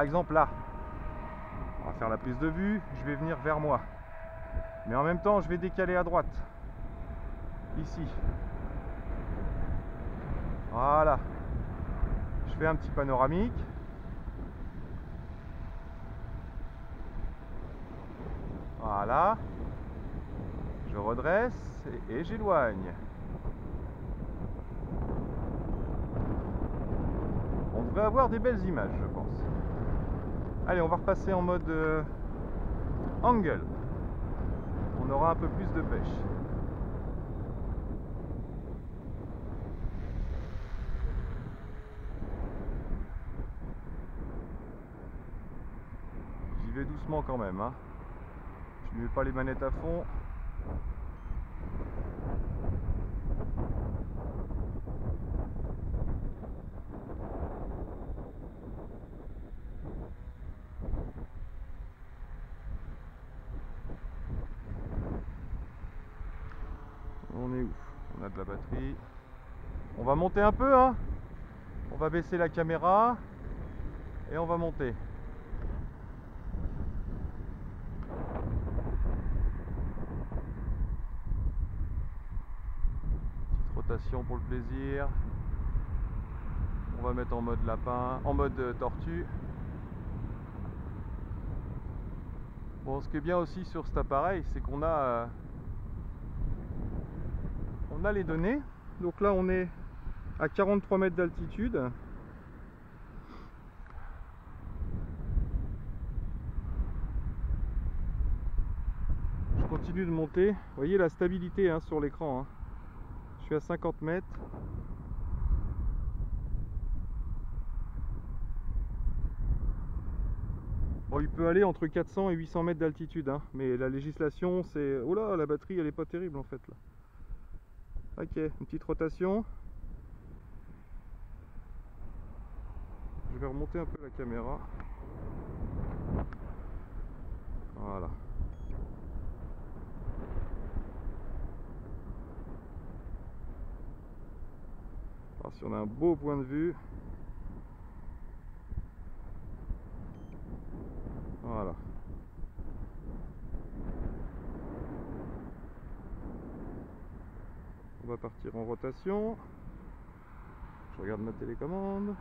exemple là, on va faire la prise de vue, je vais venir vers moi. Mais en même temps, je vais décaler à droite. Ici. Voilà. Je fais un petit panoramique. Voilà. Je redresse et j'éloigne. On devrait avoir des belles images, je pense. Allez, on va repasser en mode angle. On aura un peu plus de pêche. J'y vais doucement quand même, hein. Je ne mets pas les manettes à fond. On est où? On a de la batterie. On va monter un peu, hein. On va baisser la caméra et on va monter. Petite rotation pour le plaisir. On va mettre en mode lapin, en mode tortue. Bon, ce qui est bien aussi sur cet appareil, c'est qu'on a les données. Donc là, on est à 43 mètres d'altitude. Je continue de monter. Vous voyez la stabilité, hein, sur l'écran, hein. Je suis à 50 mètres. Bon, il peut aller entre 400 et 800 mètres d'altitude, hein, mais la législation, c'est... Oh là, la batterie, elle est pas terrible en fait là. Ok, une petite rotation. Je vais remonter un peu la caméra. Voilà. Alors, si on a un beau point de vue. Voilà. On va partir en rotation. Je regarde ma télécommande.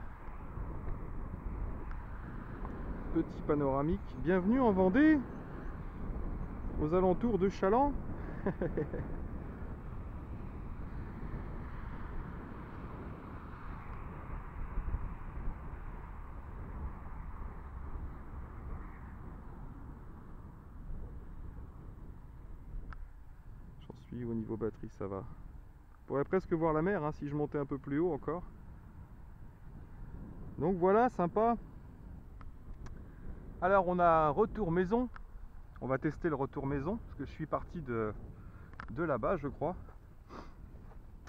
Petit panoramique. Bienvenue en Vendée, aux alentours de Chaland. J'en suis au niveau batterie, ça va. Je pourrais presque voir la mer, hein, si je montais un peu plus haut encore. Donc voilà, sympa. Alors on a un retour maison. On va tester le retour maison parce que je suis parti de là-bas, je crois.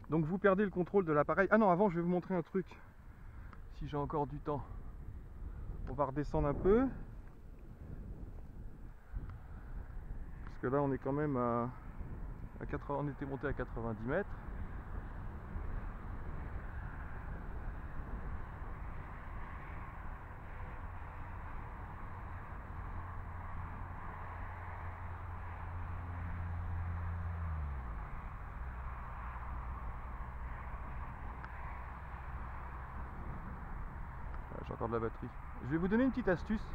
Donc vous perdez le contrôle de l'appareil. Ah non, avant je vais vous montrer un truc. Si j'ai encore du temps. On va redescendre un peu. Parce que là on est quand même à 80, on était monté à 90 mètres. J'ai encore de la batterie. Je vais vous donner une petite astuce.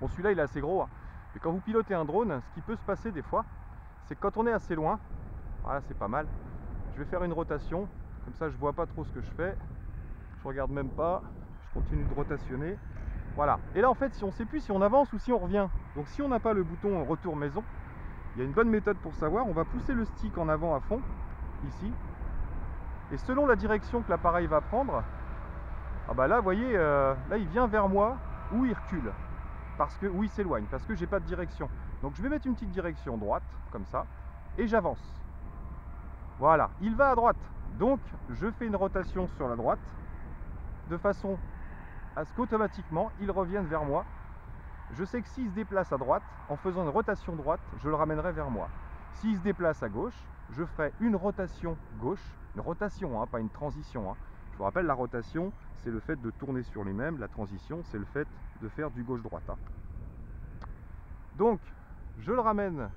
Bon, celui-là il est assez gros, hein. Mais quand vous pilotez un drone, ce qui peut se passer des fois, c'est que quand on est assez loin, voilà, c'est pas mal. Je vais faire une rotation, comme ça je vois pas trop ce que je fais. Je regarde même pas, je continue de rotationner. Voilà. Et là en fait, si on sait plus si on avance ou si on revient. Donc si on n'a pas le bouton retour maison, il y a une bonne méthode pour savoir. On va pousser le stick en avant à fond, ici. Et selon la direction que l'appareil va prendre, ah bah là, vous voyez, là il vient vers moi ou il recule. Parce que, ou il s'éloigne, parce que j'ai pas de direction. Donc je vais mettre une petite direction droite, comme ça, et j'avance. Voilà, il va à droite. Donc je fais une rotation sur la droite, de façon à ce qu'automatiquement il revienne vers moi. Je sais que s'il se déplace à droite, en faisant une rotation droite, je le ramènerai vers moi. S'il se déplace à gauche, je ferai une rotation gauche, une rotation, hein, pas une transition, hein. Je vous rappelle, la rotation, c'est le fait de tourner sur lui-même. La transition, c'est le fait de faire du gauche-droite. Hein. Donc, je le ramène,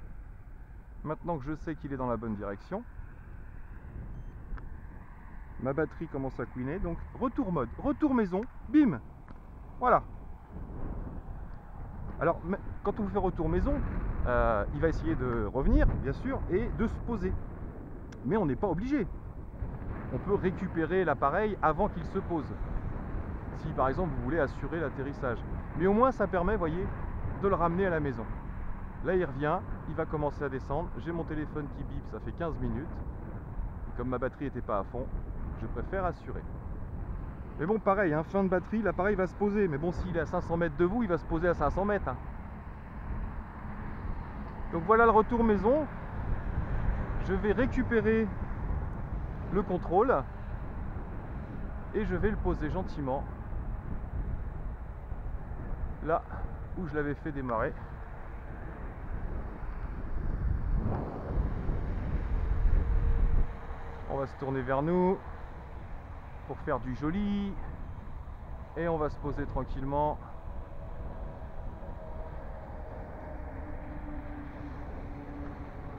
maintenant que je sais qu'il est dans la bonne direction. Ma batterie commence à couiner, donc retour mode, retour maison, bim. Voilà. Alors, quand on vous fait retour maison, il va essayer de revenir, bien sûr, et de se poser. Mais on n'est pas obligé. On peut récupérer l'appareil avant qu'il se pose. Si par exemple vous voulez assurer l'atterrissage. Mais au moins ça permet, vous voyez, de le ramener à la maison. Là il revient, il va commencer à descendre. J'ai mon téléphone qui bip, ça fait 15 minutes. Et comme ma batterie n'était pas à fond, je préfère assurer. Mais bon, pareil, hein, fin de batterie, l'appareil va se poser. Mais bon, s'il est à 500 mètres de vous, il va se poser à 500 mètres. Hein. Donc voilà le retour maison. Je vais récupérer le contrôle et je vais le poser gentiment là où je l'avais fait démarrer. On va se tourner vers nous pour faire du joli et on va se poser tranquillement.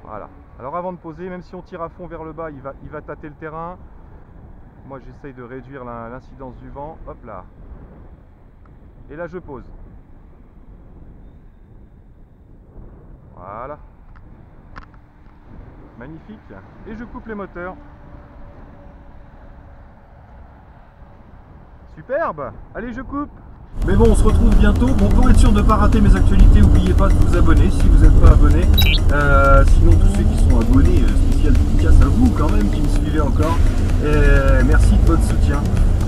Voilà. Alors avant de poser, même si on tire à fond vers le bas, il va tâter le terrain. Moi j'essaye de réduire l'incidence du vent. Hop là. Et là je pose. Voilà. Magnifique. Et je coupe les moteurs. Superbe. Allez, je coupe. Mais bon, on se retrouve bientôt. Bon, pour être sûr de ne pas rater mes actualités, n'oubliez pas de vous abonner si vous n'êtes pas abonné. Sinon, tous ceux qui sont abonnés, spécial dédicace à vous quand même qui me suivez encore. Merci de votre soutien.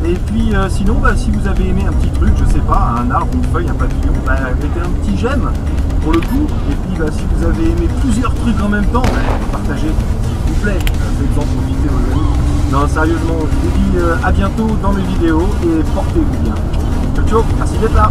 Et puis sinon, si vous avez aimé un petit truc, je sais pas, un arbre, une feuille, un papillon, mettez un petit j'aime pour le coup. Et puis si vous avez aimé plusieurs trucs en même temps, partagez s'il vous plaît. Faites-en profiter vos amis. Non, sérieusement, je vous dis à bientôt dans mes vidéos et portez-vous bien. Ciao, ciao, merci d'être là.